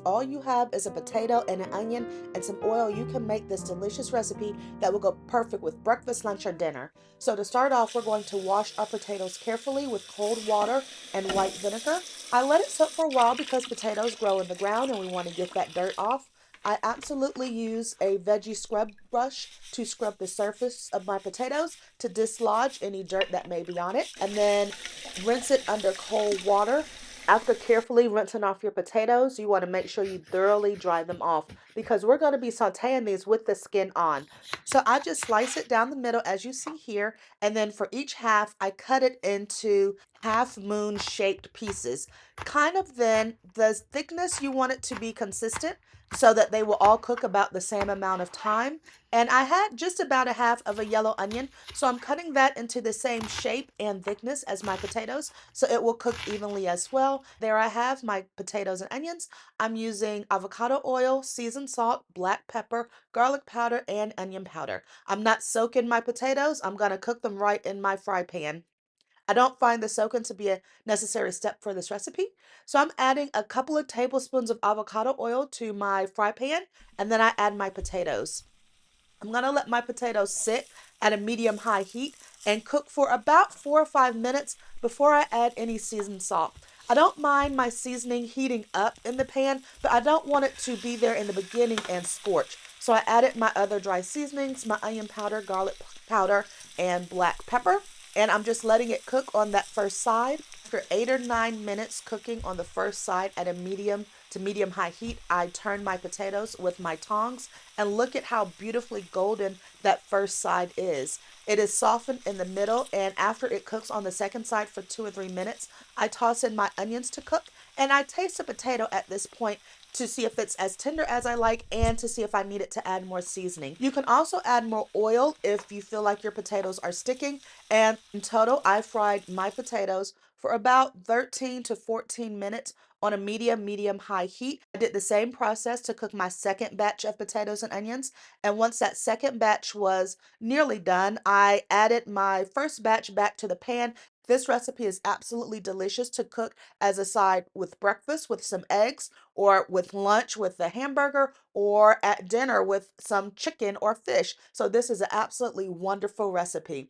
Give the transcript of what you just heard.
all you have is a potato and an onion and some oil, you can make this delicious recipe that will go perfect with breakfast, lunch, or dinner. So to start off, we're going to wash our potatoes carefully with cold water and white vinegar. I let it soak for a while because potatoes grow in the ground and we want to get that dirt off. I absolutely use a veggie scrub brush to scrub the surface of my potatoes to dislodge any dirt that may be on it, and then rinse it under cold water. After carefully rinsing off your potatoes, you want to make sure you thoroughly dry them off because we're going to be sauteing these with the skin on. So I just slice it down the middle as you see here, and then for each half, I cut it into half moon shaped pieces. Kind of then, the thickness you want it to be consistent so that they will all cook about the same amount of time. And I had just about a half of a yellow onion, so I'm cutting that into the same shape and thickness as my potatoes so it will cook evenly as well. There I have my potatoes and onions. I'm using avocado oil, seasoned salt, black pepper, garlic powder, and onion powder. I'm not soaking my potatoes. I'm going to cook them right in my fry pan. I don't find the soaking to be a necessary step for this recipe. So I'm adding a couple of tablespoons of avocado oil to my fry pan, and then I add my potatoes. I'm going to let my potatoes sit at a medium high heat and cook for about 4 or 5 minutes before I add any seasoned salt. I don't mind my seasoning heating up in the pan, but I don't want it to be there in the beginning and scorch. So I added my other dry seasonings, my onion powder, garlic powder, and black pepper. And I'm just letting it cook on that first side. After 8 or 9 minutes cooking on the first side at a medium to medium high heat, I turn my potatoes with my tongs and look at how beautifully golden that first side is. It is softened in the middle, and after it cooks on the second side for 2 or 3 minutes, I toss in my onions to cook, and I taste the potato at this point to see if it's as tender as I like and to see if I need it to add more seasoning. You can also add more oil if you feel like your potatoes are sticking. And in total, I fried my potatoes for about 13 to 14 minutes on a medium high heat. I did the same process to cook my second batch of potatoes and onions. And once that second batch was nearly done, I added my first batch back to the pan. This recipe is absolutely delicious to cook as a side with breakfast with some eggs, or with lunch with the hamburger, or at dinner with some chicken or fish. So this is an absolutely wonderful recipe.